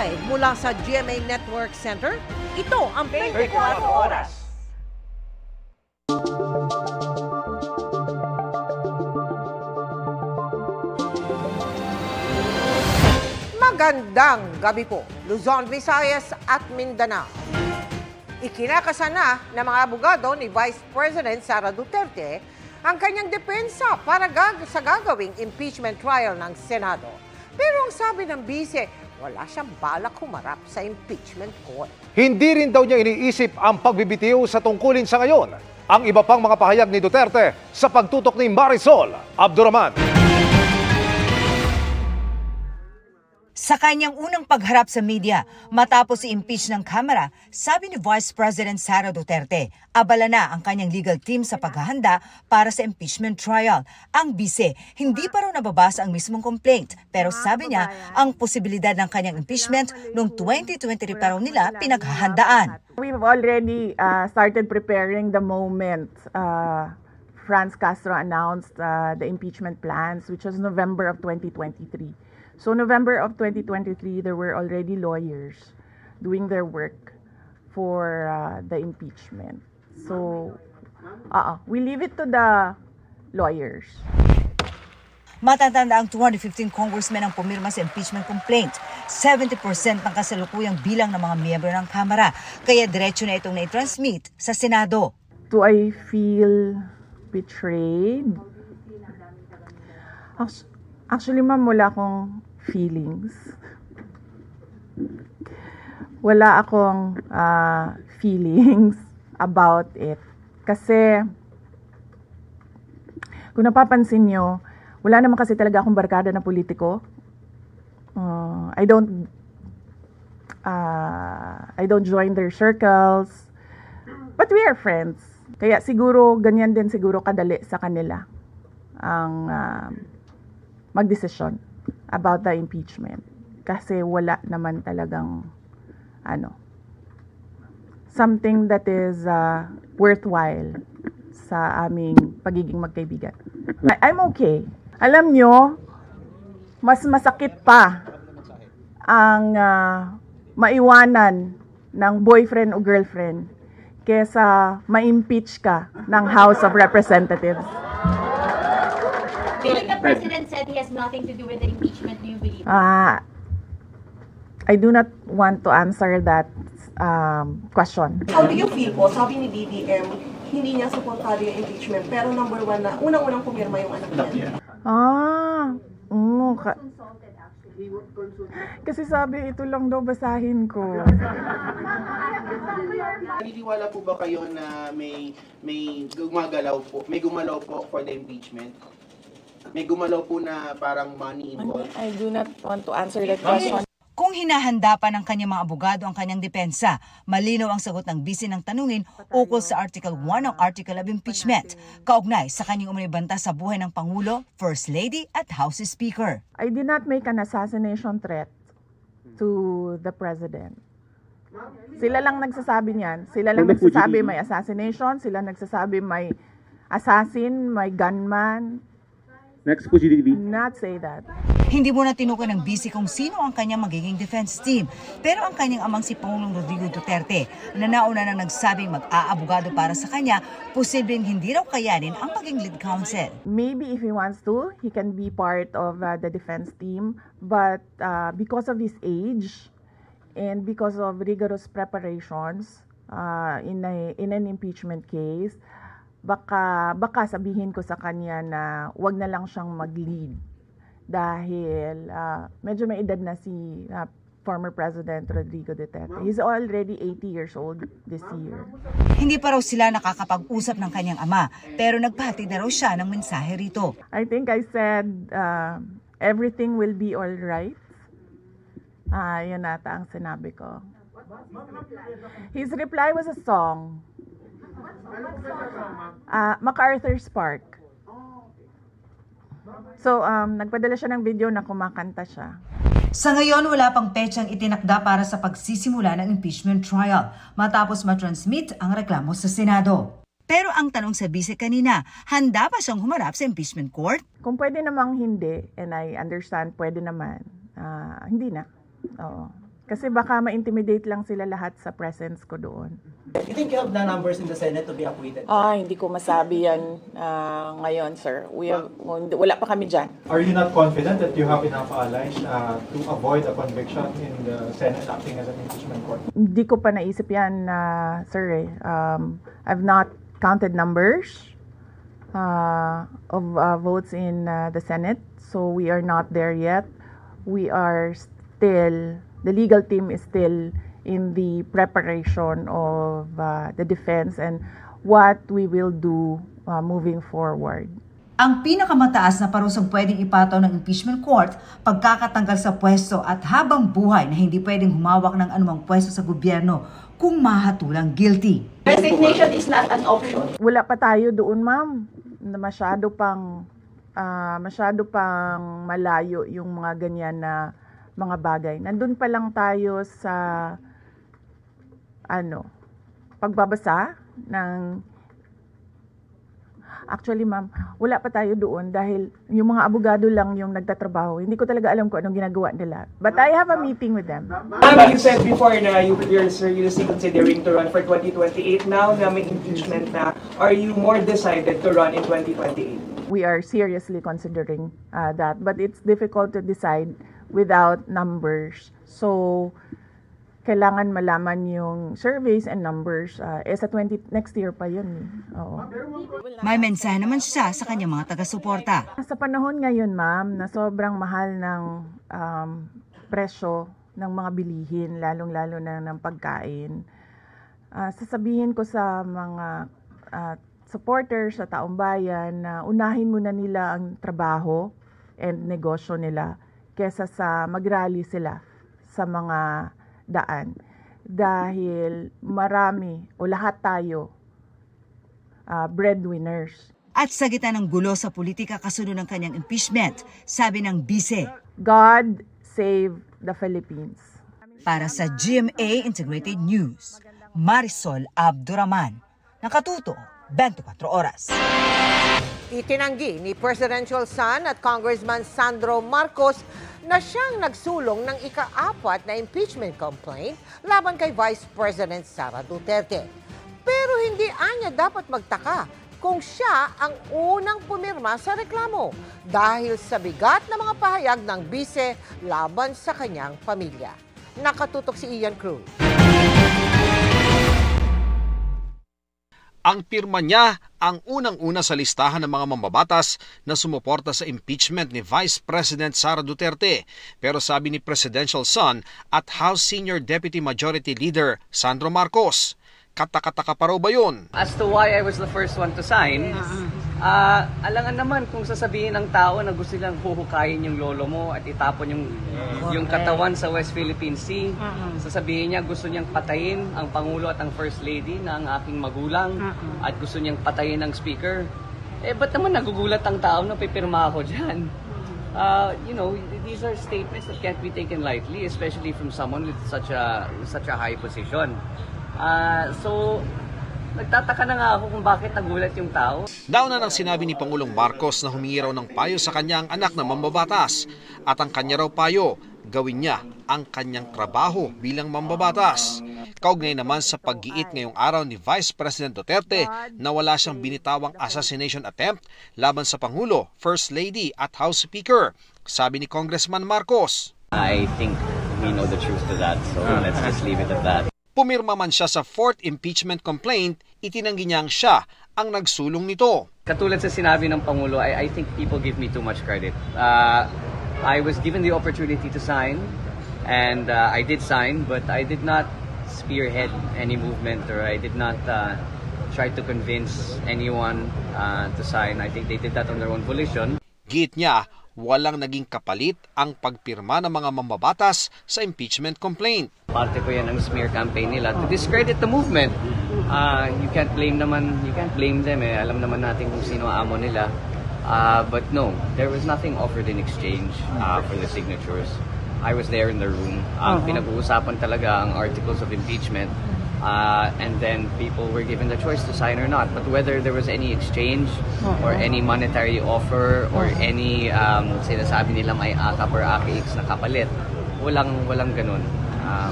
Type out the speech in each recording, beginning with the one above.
Live mula sa GMA Network Center, ito ang 24 Oras. Magandang gabi po, Luzon, Visayas at Mindanao. Ikinakasa na ng mga abogado ni Vice President Sara Duterte ang kanyang depensa para sa gagawing impeachment trial ng Senado. Pero ang sabi ng bise, wala siyang balak humarap sa impeachment court. Hindi rin daw niya iniisip ang pagbibitiw sa tungkulin sa ngayon. Ang iba pang mga pahayag ni Duterte sa pagtutok ni Marisol Abduraman. Sa kanyang unang pagharap sa media matapos i-impeach ng Kamara, sabi ni Vice President Sara Duterte, abala na ang kanyang legal team sa paghahanda para sa impeachment trial. Ang bise, hindi pa raw nababasa ang mismong complaint, pero sabi niya ang posibilidad ng kanyang impeachment noong 2023 pa raw nila pinaghahandaan. We've already started preparing the moment Franz Castro announced the impeachment plans, which was November of 2023. So November of 2023, there were already lawyers doing their work for the impeachment. So we leave it to the lawyers. Matatanda ang 215 congressmen ang pumirma sa impeachment complaint. 70% ng kasalukuyang bilang ng mga miyembro ng Kamara. Kaya diretso na itong na-transmit sa Senado. Do I feel betrayed? Actually, ma'am, wala akong feelings. Wala akong feelings about it. Kasi, kung napapansin nyo, wala naman kasi talaga akong barkada na politiko. I don't join their circles. But we are friends. Kaya siguro, ganyan din siguro kadali sa kanila ang magdesisyon about the impeachment. Kasi wala naman talagang something that is worthwhile sa aming pagiging magkaibigan. I'm okay. Alam nyo, mas masakit pa ang maiwanan ng boyfriend o girlfriend kesa ma-impeach ka ng House of Representatives. The President said he has nothing to do with the impeachment. Do you believe? I do not want to answer that question. How do you feel po? Sabi ni BBM, hindi niya suportado yung impeachment, pero number one na, unang-unang pumirma yung anak niya. Kasi sabi, ito lang daw basahin ko. Naniniwala po ba kayo na may gumalaw po for the impeachment? May gumalaw po na parang money involved? I do not want to answer that question. Kung hinahanda pa ng kanyang mga abogado ang kanyang depensa, malinaw ang sagot ng bise ng tanungin ukol sa Article 1 ng Article of Impeachment, kaugnay sa kanyang umano'y banta sa buhay ng Pangulo, First Lady at House Speaker. I did not make an assassination threat to the President. Sila lang nagsasabi niyan. Sila lang nagsasabi may assassination, sila nagsasabi may assassin, may gunman. Next po, GDB. Not say that. Hindi mo na tinukoy ng bise kung sino ang kanyang magiging defense team. Pero ang kanyang amang si Pangulong Rodrigo Duterte na nauna nang nagsabing mag-aabogado para sa kanya, posibleng hindi raw kayanin ang maging lead counsel. Maybe if he wants to, he can be part of the defense team. But because of his age and because of rigorous preparations in an impeachment case, baka sabihin ko sa kanya na wag na lang siyang mag-lead dahil medyo may edad na si former President Rodrigo Duterte. He's already 80 years old this year. Hindi pa raw sila nakakapag-usap ng kanyang ama, pero nagpahatid na raw siya ng mensahe rito. I think I said everything will be all right. Yun ata ang sinabi ko. His reply was a song. MacArthur's Park. So, nagpadala siya ng video na kumakanta siya. Sa ngayon, wala pang petsang itinakda para sa pagsisimula ng impeachment trial matapos matransmit ang reklamo sa Senado. Pero ang tanong sa bise kanina, handa ba siyang humarap sa impeachment court? Kung pwede namang hindi, and I understand pwede naman, hindi na. Oo. Kasi baka ma-intimidate lang sila lahat sa presence ko doon. You think you have the numbers in the Senate to be acquitted? Hindi ko masabi yan ngayon, sir. Wala pa kami dyan. Are you not confident that you have enough allies to avoid a conviction in the Senate acting as an impeachment court? Hindi ko pa naisip yan, sir. I've not counted numbers of votes in the Senate. So we are not there yet. We are still, the legal team is still in the preparation of the defense and what we will do moving forward. Ang pinakamataas na parusang pwedeng ipataw ng impeachment court, pagkakatanggal sa pwesto at habang buhay na hindi pwedeng humawak ng anumang pwesto sa gobyerno kung mahatulang guilty. Resignation is not an option. Wala pa tayo doon, ma'am. Masyado pang malayo yung mga ganyan na mga bagay. Nandun pa lang tayo sa pagbabasa ng... Actually, ma'am, wala pa tayo doon dahil yung mga abogado lang yung nagtatrabaho. Hindi ko talaga alam kung anong ginagawa nila. But I have a meeting with them. Ma'am, you said before na you're seriously considering to run for 2028. Now na may impeachment na, are you more decided to run in 2028? We are seriously considering that. But it's difficult to decide without numbers. So, kailangan malaman yung surveys and numbers. Sa next year pa yun. Oo. May mensahe naman siya sa kanyang mga taga-suporta. Sa panahon ngayon, ma'am, na sobrang mahal ng presyo ng mga bilihin, lalong-lalo na ng pagkain, sasabihin ko sa mga supporters sa taong bayan na unahin muna nila ang trabaho and negosyo nila kesa sa mag-rally sila sa mga daan. Dahil marami o lahat tayo breadwinners. At sa gitna ng gulo sa politika kasunod ng kanyang impeachment, sabi ng bise, God save the Philippines. Para sa GMA Integrated News, Marisol Abduraman, nakatuto 24 oras. Itinanggi ni Presidential son at Congressman Sandro Marcos na siyang nagsulong ng ika-4 na impeachment complaint laban kay Vice President Sara Duterte. Pero hindi anya dapat magtaka kung siya ang unang pumirma sa reklamo dahil sa bigat na mga pahayag ng bise laban sa kanyang pamilya. Nakatutok si Ian Cruz. Ang pirma niya ang unang-una sa listahan ng mga mambabatas na sumuporta sa impeachment ni Vice President Sara Duterte. Pero sabi ni Presidential son at House Senior Deputy Majority Leader Sandro Marcos, katakataka pa raw ba yun? As to why I was the first one to sign, alangan naman kung sasabihin ng tao na gusto nilang huhukayin yung lolo mo at itapon yung katawan sa West Philippine Sea. Sasabihin niya gusto niyang patayin ang Pangulo at ang First Lady na ang aking magulang at gusto niyang patayin ang Speaker. Ba't naman nagugulat ang tao na pipirma ako dyan? These are statements that can't be taken lightly, especially from someone with such a high position. Nagtataka na nga ako kung bakit nagulat yung tao. Nauna nang sinabi ni Pangulong Marcos na humingi raw ng payo sa kanyang anak na mambabatas at ang kanya raw payo, gawin niya ang kanyang trabaho bilang mambabatas. Kaugnay naman sa paggiit ngayong araw ni Vice President Duterte na wala siyang binitawang assassination attempt laban sa Pangulo, First Lady at House Speaker. Sabi ni Congressman Marcos, I think we know the truth to that, so let's just leave it at that. Pumirma man siya sa 4th impeachment complaint, itinanggi niyang siya ang nagsulong nito. Katulad sa sinabi ng Pangulo, I think people give me too much credit. I was given the opportunity to sign, and I did sign, but I did not spearhead any movement or I did not try to convince anyone to sign. I think they did that on their own volition. Giit niya, walang naging kapalit ang pagpirma ng mga mambabatas sa impeachment complaint. Parte ko yan ng smear campaign nila to discredit the movement. You can't blame them Alam naman natin kung sino ang amo nila. But no, there was nothing offered in exchange for the signatures. I was there in the room. Pinag-uusapan talaga ang articles of impeachment. And then people were given the choice to sign or not. But whether there was any exchange or any monetary offer or any sinasabi nila may akap or AKX na kapalit, walang ganun.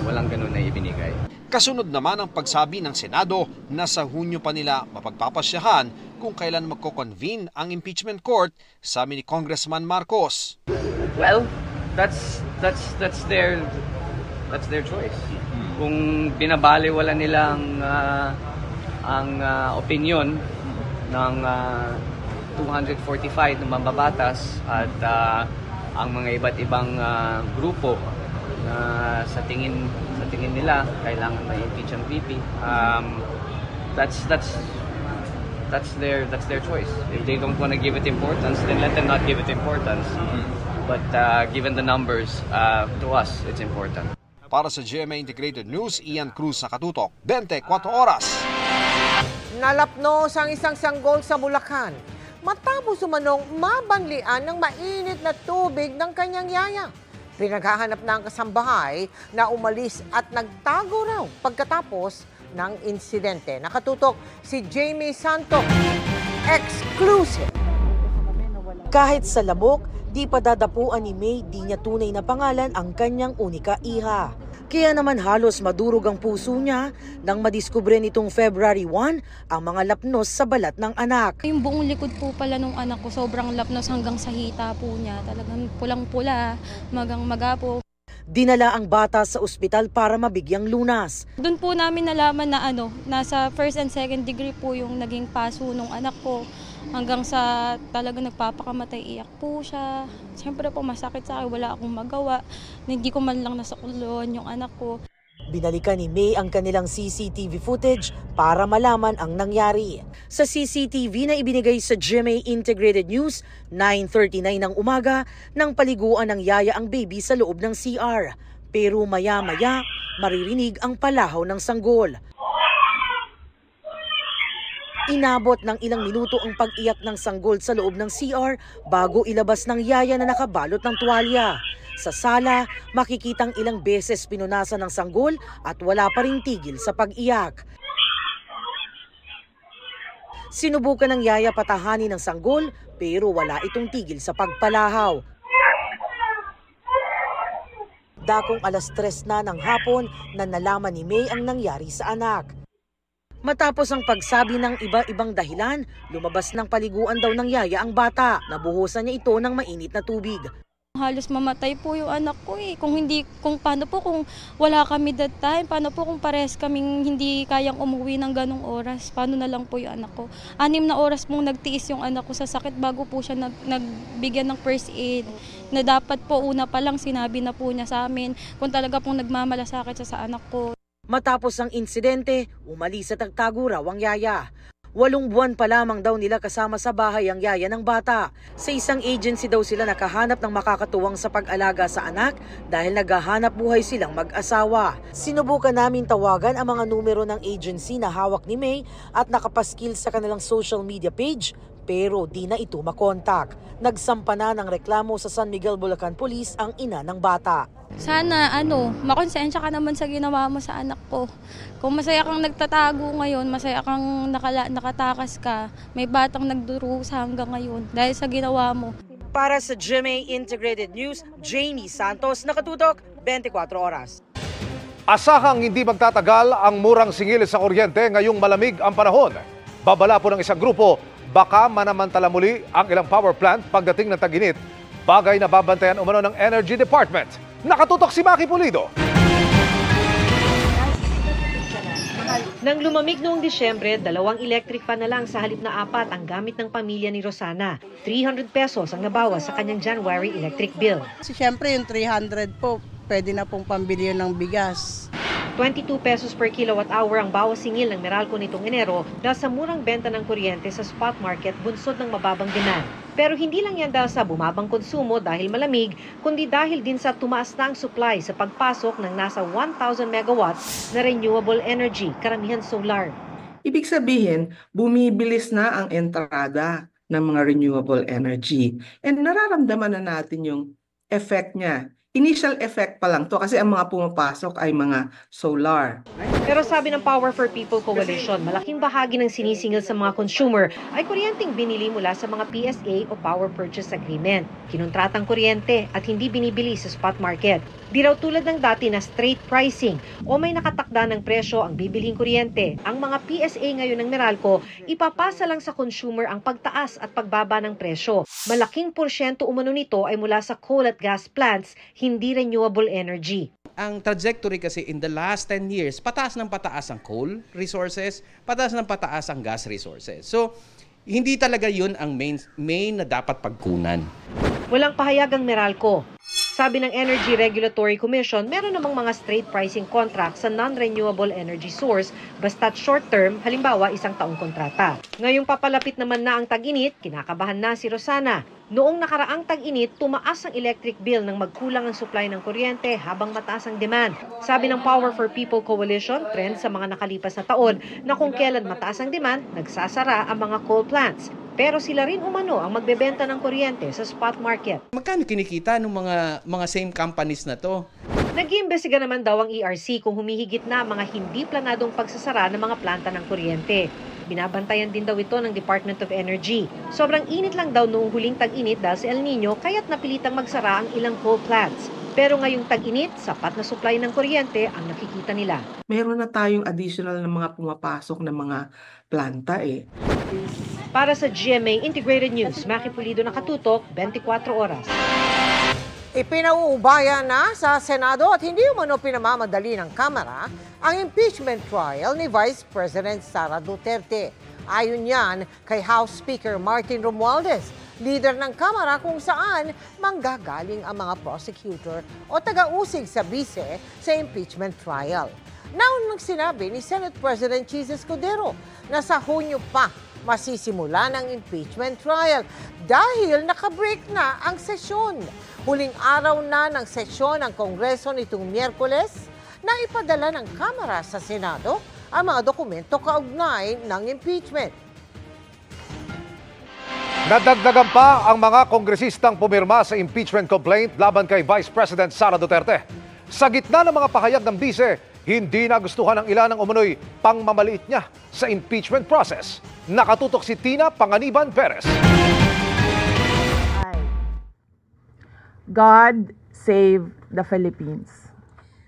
Walang ganun na ibinigay. Kasunod naman ang pagsabi ng Senado na sa Hunyo pa nila mapagpapasyahan kung kailan magko-convene ang impeachment court, sabi ni Congressman Marcos. Well, that's their choice. Kung binabaliwala nila ang opinion ng 245 ng mambabatas at ang mga iba't ibang grupo na sa tingin nila kailangan may impeach ang VP, that's their choice. If they don't want to give it importance, then let them not give it importance. But given the numbers, to us, it's important. Para sa GMA Integrated News, Ian Cruz nakatutok, 24 oras. Nalapnos ang isang sanggol sa Bulacan matapos umanong mabanlian ng mainit na tubig ng kanyang yaya. Pinaghahanap na ang kasambahay na umalis at nagtago raw pagkatapos ng insidente. Nakatutok si Jamie Santos. Exclusive. Kahit sa labok, di pa dadapuan ni May, di niya tunay na pangalan ang kanyang unika iha. Kaya naman halos madurog ang puso niya nang madiskubre nitong February 1 ang mga lapnos sa balat ng anak. Yung buong likod po pala ng anak ko, sobrang lapnos hanggang sa hita po niya. Talagang pulang-pula, magang-maga po. Dinala ang bata sa ospital para mabigyang lunas. Doon po namin nalaman na nasa first and second degree po yung naging paso ng anak ko. Hanggang sa talaga nagpapakamatay, iyak po siya. Siyempre po masakit sa akin, wala akong magawa. Hindi ko man lang nasakulon yung anak ko. Binalikan ni May ang kanilang CCTV footage para malaman ang nangyari. Sa CCTV na ibinigay sa GMA Integrated News, 9:39 ng umaga, nang paliguan ng yaya ang baby sa loob ng CR. Pero maya-maya, maririnig ang palahaw ng sanggol. Inabot ng ilang minuto ang pag-iyak ng sanggol sa loob ng CR bago ilabas ng yaya na nakabalot ng tuwalya. Sa sala, makikitang ilang beses pinunasan ng sanggol at wala pa ring tigil sa pag-iyak. Sinubukan ng yaya patahanin ng sanggol pero wala itong tigil sa pagpalahaw. Dakong 3:00 na ng hapon na nalaman ni May ang nangyari sa anak. Matapos ang pagsabi ng iba-ibang dahilan, lumabas ng paliguan daw ng yaya ang bata. Nabuhusan niya ito ng mainit na tubig. Halos mamatay po yung anak ko eh. Kung paano po kung wala kami that time, paano po kung pares kaming hindi kayang umuwi ng ganong oras, paano na lang po yung anak ko. 6 na oras pong nagtiis yung anak ko sa sakit bago po siya nagbigyan ng first aid. Na dapat po una pa lang sinabi na po niya sa amin kung talaga pong nagmamalasakit siya sa anak ko. Matapos ang insidente, umalis at nagtago raw ang yaya. 8 buwan pa lamang daw nila kasama sa bahay ang yaya ng bata. Sa isang agency daw sila nakahanap ng makakatuwang sa pag-alaga sa anak dahil naghahanap buhay silang mag-asawa. Sinubukan namin tawagan ang mga numero ng agency na hawak ni May at nakapaskil sa kanilang social media page pero di na ito makontak. Nagsampa na ng reklamo sa San Miguel, Bulacan Police ang ina ng bata. Sana makonsensya ka naman sa ginawa mo sa anak ko. Kung masaya kang nagtatago ngayon, masaya kang nakatakas ka, may batang nagdurusa hanggang ngayon dahil sa ginawa mo. Para sa GMA Integrated News, Jamie Santos, nakatutok, 24 oras. Asahang hindi magtatagal ang murang singil sa kuryente ngayong malamig ang panahon. Babala po ng isang grupo, baka manamantala muli ang ilang power plant pagdating ng tag-init. Bagay na babantayan umano ng Energy Department. Nakatutok si Maki Pulido. Nang lumamig noong Disyembre, 2 electric fan na lang sa halip na 4 ang gamit ng pamilya ni Rosana. 300 pesos ang nabawas sa kanyang January electric bill. Siyempre yung 300 po, pwede na pong pambili ng bigas. 22 pesos per kilowatt hour ang bawas singil ng Meralco nitong Enero dahil sa murang benta ng kuryente sa spot market bunsod ng mababang demand. Pero hindi lang yan dahil sa bumabang konsumo dahil malamig, kundi dahil din sa tumaas na ang supply sa pagpasok ng nasa 1,000 megawatts na renewable energy, karamihan solar. Ibig sabihin, bumibilis na ang entrada ng mga renewable energy. And nararamdaman na natin yung effect niya. initial effect pa lang to kasi ang mga pumapasok ay mga solar. Pero sabi ng Power for People Coalition, malaking bahagi ng sinisingil sa mga consumer ay kuryenteng binili mula sa mga PSA o Power Purchase Agreement. Kinuntratang kuryente at hindi binibili sa spot market. Di raw tulad ng dati na straight pricing o may nakatakda ng presyo ang bibiling kuryente. Ang mga PSA ngayon ng Meralco, ipapasa lang sa consumer ang pagtaas at pagbaba ng presyo. Malaking porsyento umano nito ay mula sa coal at gas plants, hindi renewable energy. Ang trajectory kasi in the last 10 years, pataas ng pataas ang coal resources, pataas ng pataas ang gas resources. So, hindi talaga yun ang main na dapat pagkunan. Walang pahayag ang Meralco. Sabi ng Energy Regulatory Commission, meron namang mga straight pricing contract sa non-renewable energy source basta't short-term, halimbawa isang taong kontrata. Ngayong papalapit naman na ang tag-init, kinakabahan na si Rosana. Noong nakaraang tag-init, tumaas ang electric bill nang magkulang ang supply ng kuryente habang mataas ang demand. Sabi ng Power for People Coalition, trend sa mga nakalipas na taon na kung kailan mataas ang demand, nagsasara ang mga coal plants. Pero sila rin umano ang magbebenta ng kuryente sa spot market. Magkano kinikita ng mga same companies na to? Nag-iimbestiga naman daw ang ERC kung humihigit na ang mga hindi planadong pagsasara ng mga planta ng kuryente. Binabantayan din daw ito ng Department of Energy. Sobrang init lang daw noong huling tag-init dahil sa El Nino kaya't napilitang magsara ang ilang coal plants. Pero ngayong tag-init, sapat na supply ng kuryente ang nakikita nila. Meron na tayong additional na mga pumapasok na mga planta Para sa GMA Integrated News, Maki Pulido, nakatutok, 24 oras. Ipinauubaya na sa Senado at hindi umano pinamamadali ng Kamara ang impeachment trial ni Vice President Sara Duterte. Ayon yan kay House Speaker Martin Romualdez, leader ng Kamara kung saan manggagaling ang mga prosecutor o taga-usig sa bise sa impeachment trial. Naunang sinabi ni Senate President Chis Escudero na sa Hunyo pa masisimula ng impeachment trial dahil nakabreak na ang sesyon. Huling araw na ng sesyon ng Kongreso nitong Miyerkules na ipadala ng Kamara sa Senado ang mga dokumento kaugnay ng impeachment. Nadagdagan pa ang mga kongresistang pumirma sa impeachment complaint laban kay Vice President Sara Duterte. Sa gitna ng mga pahayag ng bise, hindi nagustuhan ng ilan ng umunoy pangmamaliit niya sa impeachment process. Nakatutok si Tina Panganiban Perez. God save the Philippines.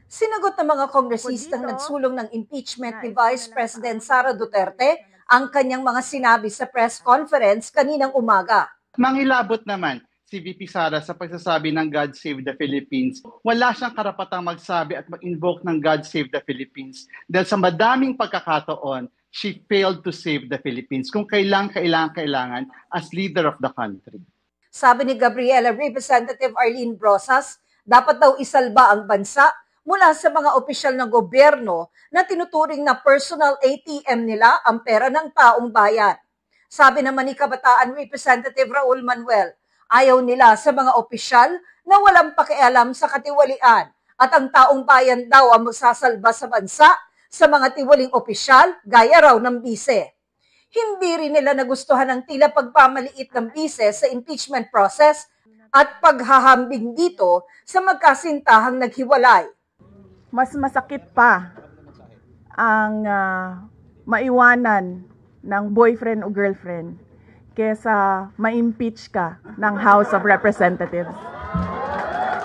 Sinagot ng mga kongresistang nagsulong ng impeachment ni Vice President Sara Duterte ang kanyang mga sinabi sa press conference kaninang umaga. Mangilabot naman si VP Sara sa pagsasabi ng God Save the Philippines. Wala siyang karapatang magsabi at mag-invoke ng God Save the Philippines dahil sa madaming pagkakataon, she failed to save the Philippines kung kailangan as leader of the country. Sabi ni Gabriela Representative Arlene Brosas, dapat daw isalba ang bansa mula sa mga opisyal ng gobyerno na tinuturing na personal ATM nila ang pera ng taong bayan. Sabi naman ni Kabataan Representative Raul Manuel, ayaw nila sa mga opisyal na walang pakialam sa katiwalian at ang taong bayan daw ang magsasalba sa bansa sa mga tiwaling opisyal gaya raw ng bise. Hindi rin nila nagustuhan ang tila pagpamaliit ng bise sa impeachment process at paghahambing dito sa magkasintahang naghiwalay. Mas masakit pa ang maiwanan ng boyfriend o girlfriend kesa ma-impeach ka ng House of Representatives.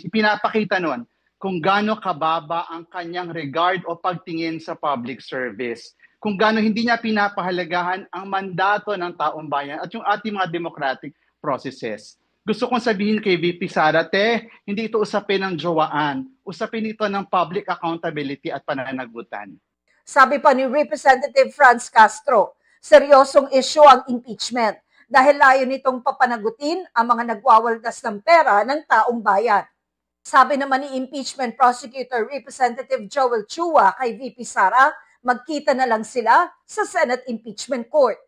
Pinapakita nun kung gaano kababa ang kanyang regard o pagtingin sa public service. Kung gaano hindi niya pinapahalagahan ang mandato ng taong bayan at yung ating mga democratic processes. Gusto kong sabihin kay VP Sara, hindi ito usapin ng jowaan. Usapin ito ng public accountability at pananagutan. Sabi pa ni Representative Franz Castro, seryosong isyu ang impeachment dahil layo nitong papanagutin ang mga nagwawaldas ng pera ng taong bayan. Sabi naman ni Impeachment Prosecutor Representative Joel Chua kay VP Sara, magkita na lang sila sa Senate Impeachment Court.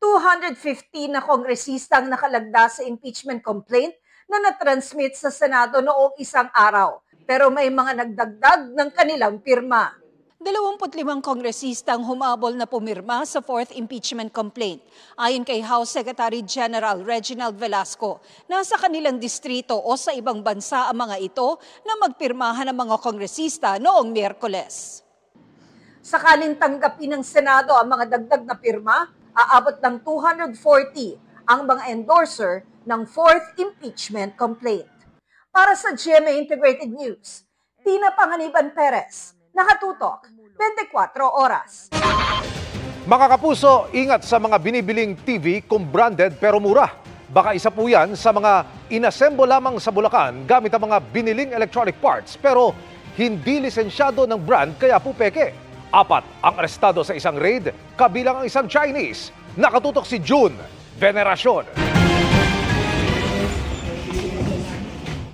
215 na kongresista ang nakalagda sa impeachment complaint na natransmit sa Senado noong isang araw. Pero may mga nagdagdag ng kanilang pirma. 25 kongresistang humabol na pumirma sa 4th impeachment complaint. Ayon kay House Secretary General Reginald Velasco, nasa kanilang distrito o sa ibang bansa ang mga ito na magpirmahan ng mga kongresista noong Miyerkules. Sakaling tanggapin ng Senado ang mga dagdag na pirma, aabot ng 240 ang mga endorser ng 4th impeachment complaint. Para sa GMA Integrated News, Tina Panganiban Perez, nakatutok 24 oras. Mga kapuso, ingat sa mga binibiling TV kung branded pero mura. Baka isa po yan sa mga inassemble lamang sa Bulacan gamit ang mga biniling electronic parts pero hindi lisensyado ng brand kaya po peke. 4 ang arestado sa isang raid, kabilang ang isang Chinese. Nakatutok si June Veneracion.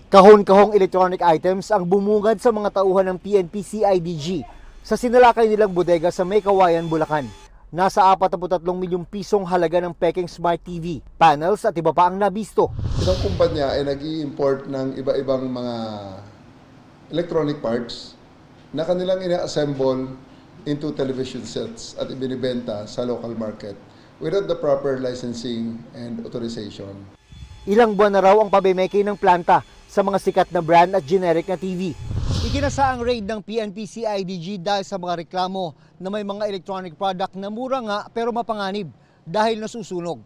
Kahon-kahong electronic items ang bumungad sa mga tauhan ng PNP-CIDG sa sinalakay nilang bodega sa May Kawayan, Bulacan. Nasa 43 milyong pisong halaga ng peking smart TV, panels at iba pa ang nabisto. Isang kumpanya ay nag-i-import ng iba-ibang mga electronic parts na kanilang ina-assemble into television sets at ibinibenta sa local market without the proper licensing and authorization. Ilang buwan na raw ang pabemeke ng planta sa mga sikat na brand at generic na TV. Ikinasa ang raid ng PNP-CIDG dahil sa mga reklamo na may mga electronic product na mura nga pero mapanganib dahil nasusunog.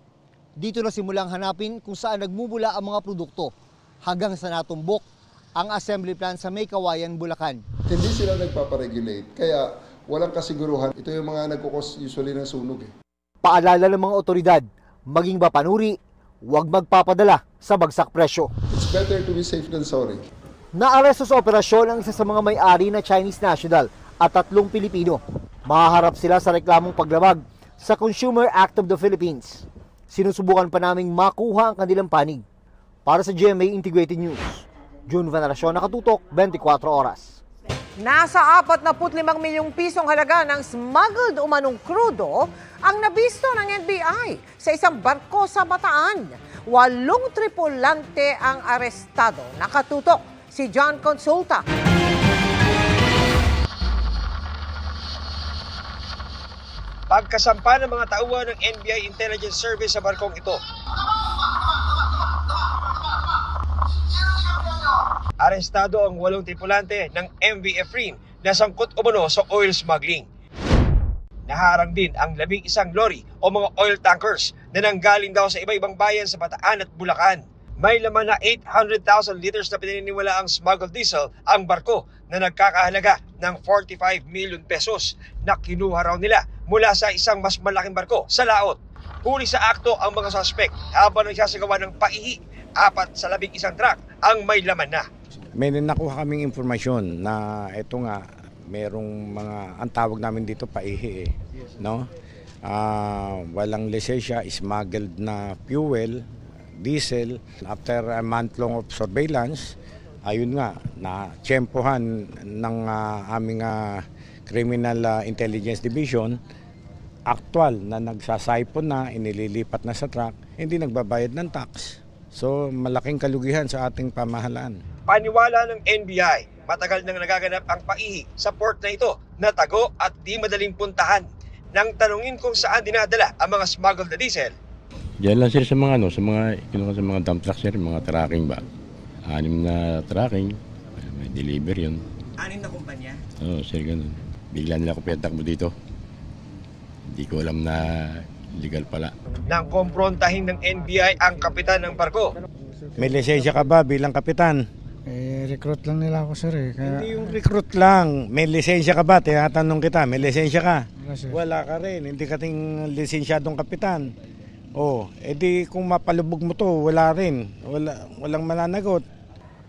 Dito na simulang hanapin kung saan nagmumula ang mga produkto hanggang sa natumbok ang assembly plant sa May Kawayan, Bulacan. Hindi sila nagpaparegulate kaya walang kasiguruhan. Ito yung mga nagkukos usually ng sunog. Paalala ng mga otoridad, maging mapanuri, huwag magpapadala sa bagsak presyo. It's better to be safe than sorry. Naaresto sa operasyon ang isa sa mga may-ari na Chinese national at 3 Pilipino. Mahaharap sila sa reklamong paglabag sa Consumer Act of the Philippines. Sinusubukan pa naming makuha ang kanilang panig. Para sa GMA Integrated News, June Veneracion, nakatutok 24 oras. Nasa 45 milyong pisong halaga ng smuggled umanong krudo ang nabisto ng NBI sa isang barko sa Bataan. 8 tripulante ang arestado. Nakatutok si John Consulta. Pagkasampa ng mga tauhan ng NBI Intelligence Service sa barkong ito, arestado ang 8 tripulante ng MV Efrain na sangkot umano sa oil smuggling. Naharang din ang 11 lorry o mga oil tankers na nanggaling daw sa iba-ibang bayan sa Bataan at Bulacan. May laman na 800,000 liters na pinaniniwala ang smuggled diesel ang barko na nagkakahalaga ng 45 million pesos na kinuha raw nila mula sa isang mas malaking barko sa laot. Huli sa akto ang mga suspect habang nagsasagawa ng paihi. 4 sa 11 truck ang may laman na. May nakuha kaming informasyon na ito nga merong mga ang tawag namin dito paihi no? Walang lisensya, smuggled na fuel, diesel. After a month long of surveillance, ayun nga, na-tsempohan ng aming Criminal Intelligence Division, actual na nagsasaypon na, inililipat na sa truck, hindi nagbabayad ng tax. So malaking kalugihan sa ating pamahalaan. Paniwala ng NBI, matagal nang nagaganap ang paihi sa port na ito na tago at di madaling puntahan. Nang tanungin kung saan dinadala ang mga smuggled na diesel, diyan lang sir sa mga kinuha sa mga dump truck sir, mga tracking ba. 6 na tracking, may deliver yun. 6 na kumpanya? Oo sir, ganun. Bigla nila ko piyatak mo dito. Hindi ko alam na legal pala. Nang komprontahin ng NBI ang kapitan ng barko. May lisensya ka ba bilang kapitan? Recruit lang nila ako sir Kaya... Hindi yung recruit lang. May lisensya ka ba? Tinatanong kita, may lisensya ka? Wala ka rin, hindi ka ting lisensyadong kapitan. Edi kung mapalubog mo to, wala rin. Walang mananagot.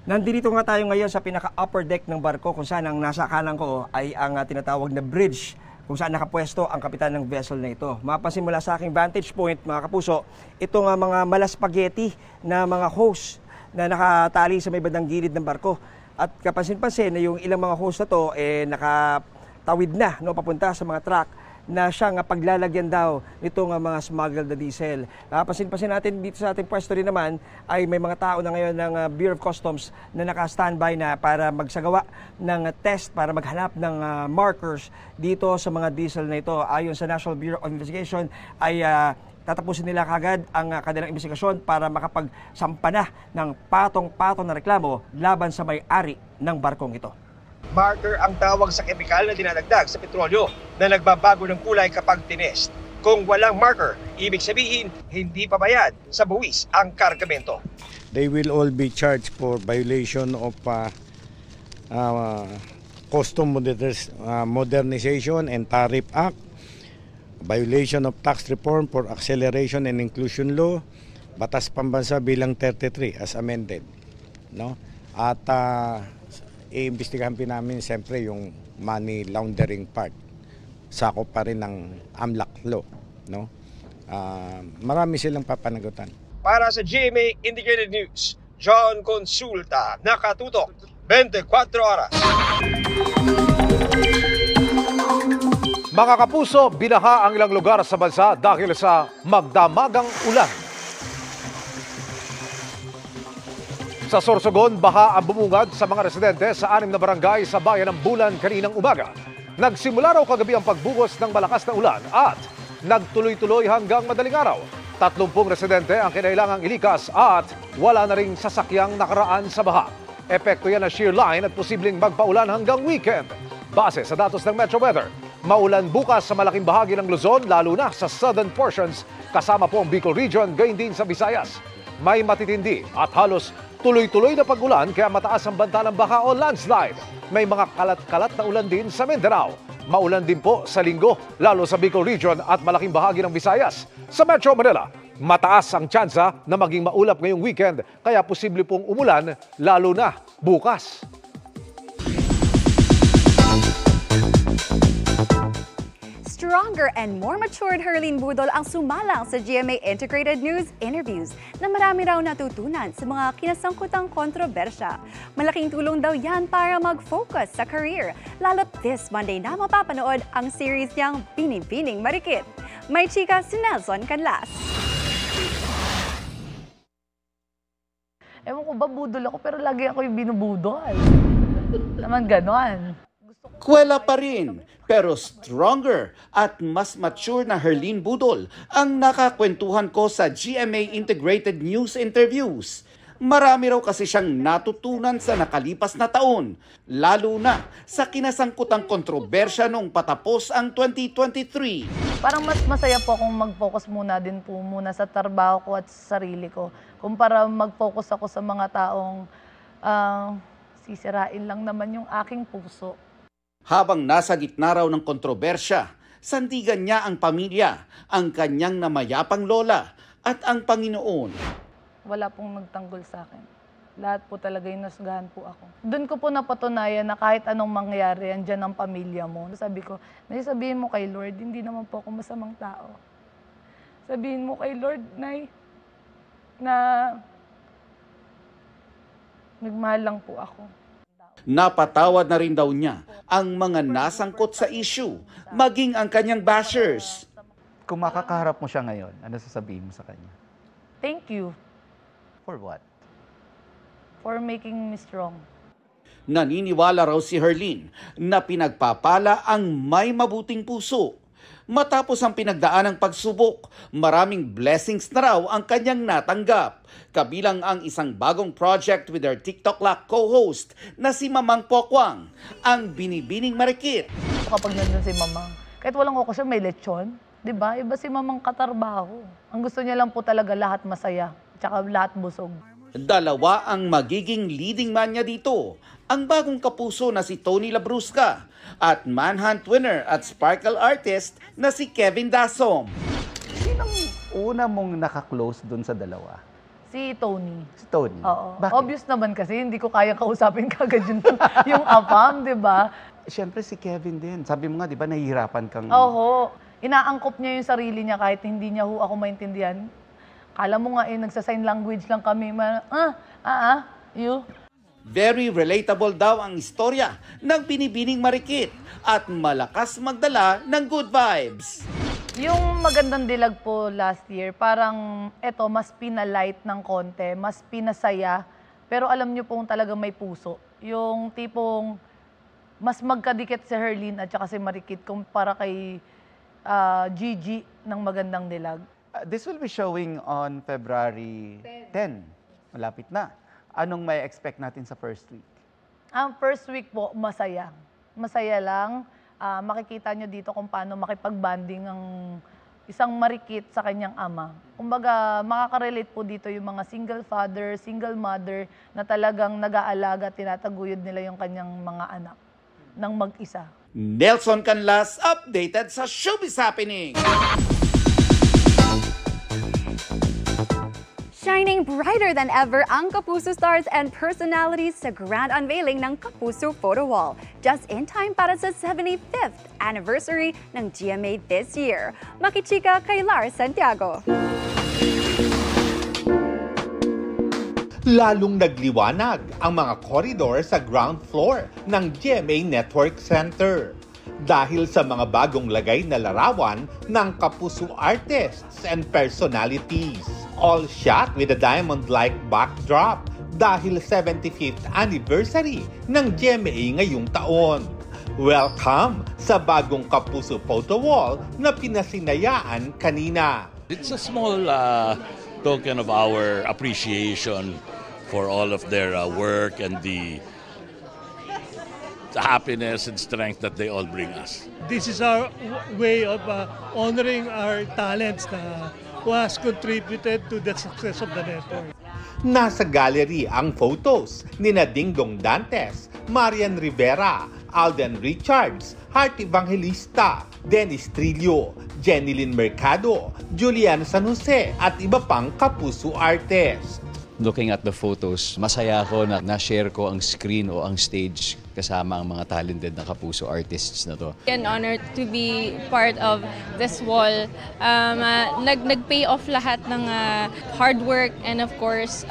Nandito nga tayo ngayon sa pinaka-upper deck ng barko kung saan ang nasa kanan ko ay ang tinatawag na bridge kung saan nakapwesto ang kapitan ng vessel na ito. Mapasin mula sa aking vantage point, mga kapuso, ito nga mga malaspageti na mga hose na nakatali sa may bandang gilid ng barko. At kapansin-pansin na yung ilang mga hose na to nakatawid na papunta sa mga truck na siyang paglalagyan daw nitong mga smuggled na diesel. Pasin-pasin natin dito sa ating pwesto rin naman ay may mga tao na ngayon ng Bureau of Customs na naka-standby na para magsagawa ng test para maghanap ng markers dito sa mga diesel na ito. Ayon sa National Bureau of Investigation ay tatapusin nila kagad ang kanilang investigasyon para makapagsampa na ng patong-patong na reklamo laban sa may-ari ng barkong ito. Marker ang tawag sa kemikal na dinadagdag sa petrolyo na nagbabago ng kulay kapag tinest. Kung walang marker, ibig sabihin hindi pa bayad sa buwis ang kargamento. They will all be charged for violation of Custom Modernization and Tariff Act, violation of tax reform for acceleration and inclusion law, Batas Pambansa bilang 33 as amended, no? At iimbestigahan pa namin siyempre yung money laundering part. Sakop pa rin ng AMLAC law, no? Marami silang papanagutan. Para sa GMA Integrated News, John Consulta, nakatutok 24 oras. Mga kapuso, binaha ang ilang lugar sa bansa dahil sa magdamagang ulan. Sa Sorsogon, baha ang bumungad sa mga residente sa 6 na barangay sa bayan ng Bulan kaninang umaga. Nagsimula raw kagabi ang pagbugos ng malakas na ulan at nagtuloy-tuloy hanggang madaling araw. 30 residente ang kinailangang ilikas at wala na ring sasakyang nakaraan sa baha. Epekto yan ng shear line at posibleng magpaulan hanggang weekend. Base sa datos ng Metro Weather, maulan bukas sa malaking bahagi ng Luzon, lalo na sa southern portions, kasama po ang Bicol Region, gayon din sa Visayas. May matitindi at halos tuloy-tuloy na pag-ulan kaya mataas ang banta ng baha o landslide. May mga kalat-kalat na ulan din sa Mindanao. Maulan din po sa Linggo, lalo sa Bicol Region at malaking bahagi ng Visayas. Sa Metro Manila, mataas ang tsansa na maging maulap ngayong weekend kaya posible pong umulan lalo na bukas. Stronger and more matured Herlene Budol ang sumalang sa GMA Integrated News interviews na marami raw natutunan sa mga kinasangkutang kontrobersya. Malaking tulong daw yan para mag-focus sa career. Lalo't this Monday na mapapanood ang series niyang Binibining Marikit. May chika si Nelson Canlas. Ewan ko ba, budol ako pero lagi ako yung binubudol. Naman ganon. Kwela pa rin, pero stronger at mas mature na Herlene Budol ang nakakwentuhan ko sa GMA Integrated News interviews. Marami raw kasi siyang natutunan sa nakalipas na taon, lalo na sa kinasangkutang kontrobersya noong patapos ang 2023. Parang mas masaya po kung mag-focus muna din po muna sa trabaho ko at sa sarili ko, kumpara mag-focus ako sa mga taong sisirain lang naman yung aking puso. Habang nasa gitna raw ng kontrobersya, sandigan niya ang pamilya, ang kanyang namayapang lola at ang Panginoon. Wala pong nagtanggol sa akin. Lahat po talaga yung nasgahan po ako. Doon ko po napatunayan na kahit anong mangyari, andyan ang pamilya mo. Sabi ko, Nay, sabihin mo kay Lord, hindi naman po ako masamang tao. Sabihin mo kay Lord, Nay, na nagmahal lang po ako. Napatawad na rin daw niya ang mga nasangkot sa issue, maging ang kanyang bashers. Kung makakaharap mo siya ngayon, ano sasabihin mo sa kanya? Thank you. For what? For making me strong. Naniniwala raw si Herlene na pinagpapala ang may mabuting puso. Matapos ang pinagdaanang pagsubok, maraming blessings na raw ang kanyang natanggap. Kabilang ang isang bagong project with her TikTok Lock co-host na si Mamang Pokwang, ang Binibining Marikit. Kapag nandun si Mamang, kahit walang okasyon, may lechon. Diba? Iba si Mamang katarbaho. Ang gusto niya lang po talaga lahat masaya, tsaka lahat busog. Dalawa ang magiging leading man niya dito. Ang bagong kapuso na si Tony Labrusca at Manhunt winner at Sparkle artist na si Kevin Dasom. Sinong una mong naka-close dun sa dalawa? Si Tony. Si Tony? Oo. Bakit? Obvious naman kasi hindi ko kayang kausapin kagad yung apam, di ba? Siyempre si Kevin din. Sabi mo nga, di ba, nahihirapan kang... Oo. Inaangkop niya yung sarili niya kahit hindi niya ako maintindihan. Kala mo nga nagsa-sign language lang kami. You. Very relatable daw ang istorya ng binibining marikit at malakas magdala ng good vibes. Yung Magandang Dilag po last year, parang eto, mas pinalight ng konti, mas pinasaya. Pero alam nyo pong talagang may puso. Yung tipong mas magkadikit si Herlene at saka si Marikit kumpara kay Gigi ng Magandang Dilag. This will be showing on February 10. Malapit na. Anong may expect natin sa first week? Ang first week po, masaya. Masaya lang. Makikita nyo dito kung paano makipag-bonding ang isang Marikit sa kanyang ama. Kumbaga, makaka-relate po dito yung mga single father, single mother na talagang nag-aalaga, tinataguyod nila yung kanyang mga anak ng mag-isa. Nelson Canlas, updated sa Showbiz Happening. Shining brighter than ever ang Kapuso stars and personalities sa grand unveiling ng Kapuso Photo Wall. Just in time para sa 75th anniversary ng GMA this year. Makichika kay Lars Santiago. Lalong nagliwanag ang mga koridor sa ground floor ng GMA Network Center dahil sa mga bagong lagay na larawan ng Kapuso artists and personalities. All shot with a diamond-like backdrop dahil 75th anniversary ng GMA ngayong taon. Welcome sa bagong Kapuso Photo Wall na pinasinayaan kanina. It's a small token of our appreciation for all of their work and the happiness and strength that they all bring us. This is our way of honoring our talents na who has contributed to the success of the network. Nasa gallery ang photos ni Dingdong Dantes, Marian Rivera, Alden Richards, Heart Evangelista, Dennis Trillo, Jenilyn Mercado, Julian San Jose at iba pang Kapuso artists. Looking at the photos, masaya ako na na-share ko ang screen o ang stage kasama ang mga talented na Kapuso artists na to. An honor to be part of this wall. Nag-pay off lahat ng hard work and of course,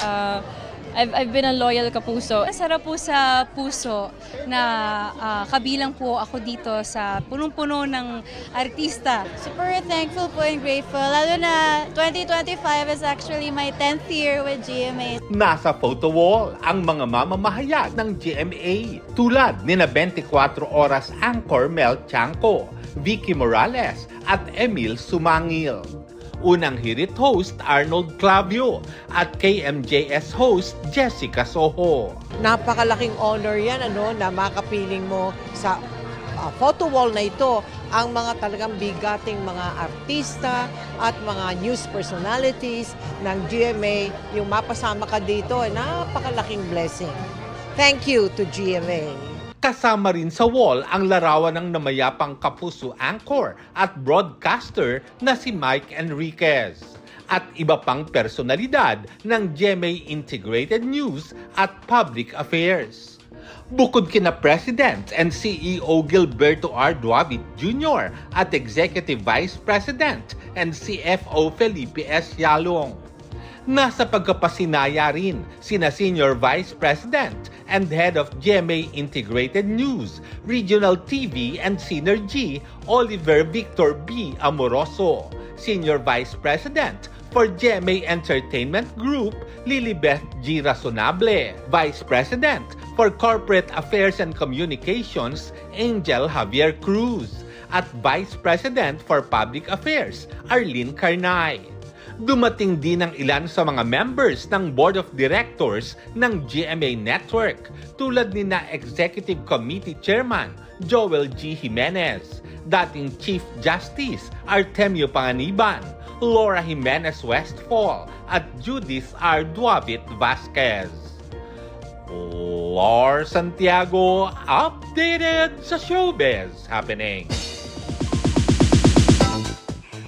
I've been a loyal Kapuso. Masarap po sa puso na kabilang po ako dito sa punong-puno ng artista. Super thankful po and grateful. Lalo na 2025 is actually my 10th year with GMA. Nasa photo wall ang mga mamamahayag ng GMA tulad ni 24 Oras anchor Mel Chanco, Vicky Morales at Emil Sumangil. Unang hirit host Arnold Clavio at KMJS host Jessica Soho. Napakalaking honor yan na makapiling mo sa photo wall na ito ang mga talagang bigating mga artista at mga news personalities ng GMA. Yung mapasama ka dito, napakalaking blessing. Thank you to GMA. Kasama rin sa wall ang larawan ng namayapang Kapuso anchor at broadcaster na si Mike Enriquez at iba pang personalidad ng GMA Integrated News at Public Affairs. Bukod kina President and CEO Gilberto R. Duavit Jr. at Executive Vice President and CFO Felipe S. Yalong. Nasa pagkapasinaya rin sina Senior Vice President and Head of GMA Integrated News, Regional TV and Synergy, Oliver Victor B. Amoroso, Senior Vice President for GMA Entertainment Group, Lilibeth G. Razonable, Vice President for Corporate Affairs and Communications, Angel Javier Cruz, at Vice President for Public Affairs, Arlene Carnay. Dumating din ang ilan sa mga members ng Board of Directors ng GMA Network tulad ni na Executive Committee Chairman Joel G. Jimenez, dating Chief Justice Artemio Panganiban, Laura Jimenez Westfall at Judith R. Duavit Vasquez. Lars Santiago, updated sa Showbiz Happening.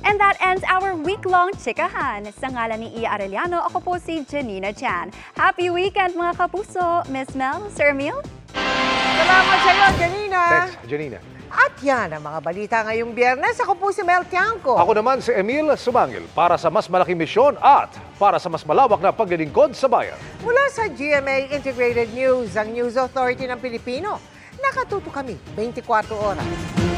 And that ends our week-long chikahan. Sa ngalan ni Iya Arellano, ako po si Janina Chan. Happy weekend mga kapuso! Miss Mel, Sir Emil? Salamat sa iyo, Janina! Thanks, Janina. At yan ang mga balita ngayong Biyernes. Ako po si Mel Tiangco. Ako naman si Emil Sumangil para sa mas malaking misyon at para sa mas malawak na paglilingkod sa bayan. Mula sa GMA Integrated News, ang News Authority ng Pilipino. Nakatuto kami 24 oras.